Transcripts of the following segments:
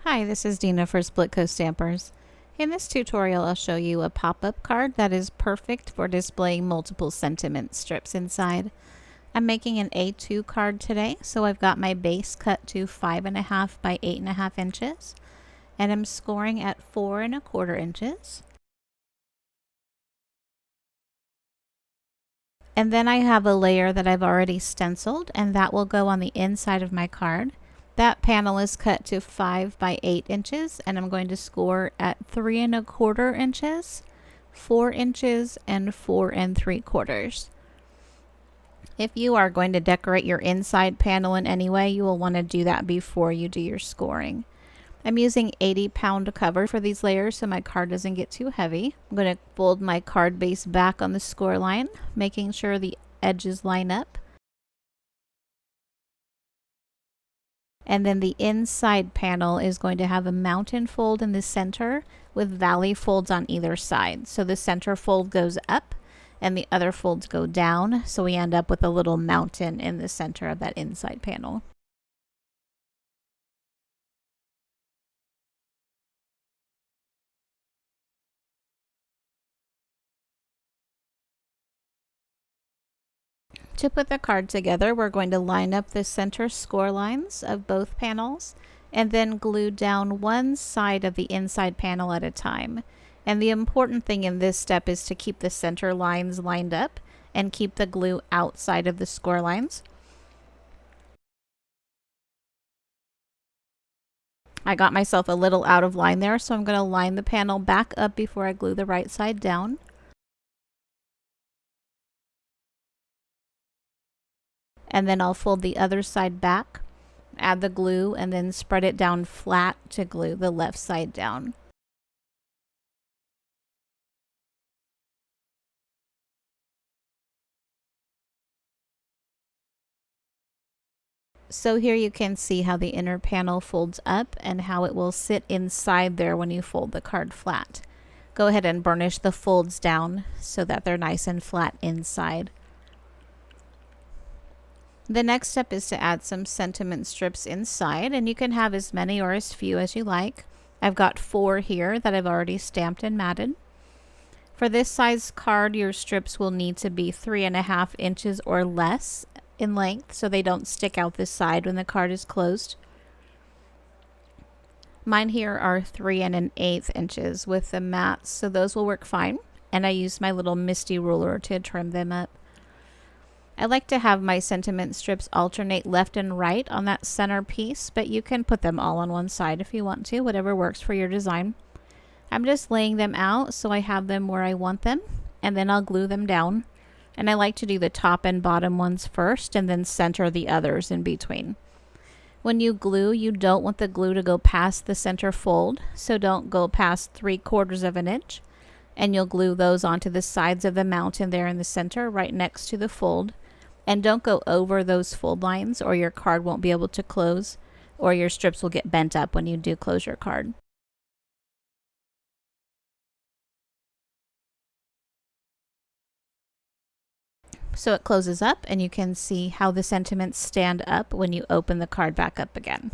Hi, this is Dina for Splitcoaststampers. In this tutorial, I'll show you a pop-up card that is perfect for displaying multiple sentiment strips inside. I'm making an A2 card today, so I've got my base cut to 5.5 by 8.5 inches, and I'm scoring at 4.25 inches. And then I have a layer that I've already stenciled, and that will go on the inside of my card. That panel is cut to 5 by 8 inches, and I'm going to score at 3.25 inches, 4 inches, and 4.75. If you are going to decorate your inside panel in any way, you will want to do that before you do your scoring. I'm using 80-pound cover for these layers so my card doesn't get too heavy. I'm going to fold my card base back on the score line, making sure the edges line up. And then the inside panel is going to have a mountain fold in the center with valley folds on either side. So the center fold goes up and the other folds go down. So we end up with a little mountain in the center of that inside panel. To put the card together, we're going to line up the center score lines of both panels and then glue down one side of the inside panel at a time. And the important thing in this step is to keep the center lines lined up and keep the glue outside of the score lines. I got myself a little out of line there, so I'm going to line the panel back up before I glue the right side down. And then I'll fold the other side back, add the glue, and then spread it down flat to glue the left side down. So here you can see how the inner panel folds up and how it will sit inside there when you fold the card flat. Go ahead and burnish the folds down so that they're nice and flat inside. The next step is to add some sentiment strips inside, and you can have as many or as few as you like. I've got 4 here that I've already stamped and matted. For this size card, your strips will need to be 3.5 inches or less in length so they don't stick out the side when the card is closed. Mine here are 3.1/8 inches with the mats, so those will work fine, and I used my little misty ruler to trim them up. I like to have my sentiment strips alternate left and right on that center piece, but you can put them all on one side if you want to, whatever works for your design. I'm just laying them out so I have them where I want them, and then I'll glue them down. And I like to do the top and bottom ones first and then center the others in between. When you glue, you don't want the glue to go past the center fold, so don't go past 3/4 inch. And you'll glue those onto the sides of the mountain there in the center right next to the fold. And don't go over those fold lines or your card won't be able to close, or your strips will get bent up when you do close your card. So it closes up and you can see how the sentiments stand up when you open the card back up again.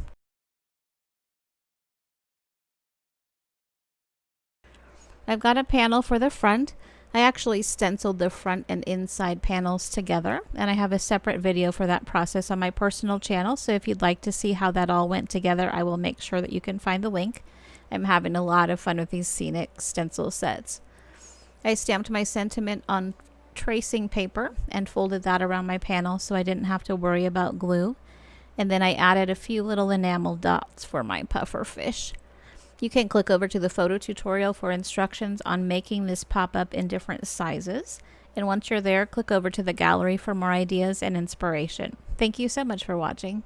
I've got a panel for the front. I actually stenciled the front and inside panels together, and I have a separate video for that process on my personal channel, so if you'd like to see how that all went together, I will make sure that you can find the link. I'm having a lot of fun with these scenic stencil sets. I stamped my sentiment on tracing paper and folded that around my panel so I didn't have to worry about glue, and then I added a few little enamel dots for my puffer fish. You can click over to the photo tutorial for instructions on making this pop up in different sizes. And once you're there, click over to the gallery for more ideas and inspiration. Thank you so much for watching.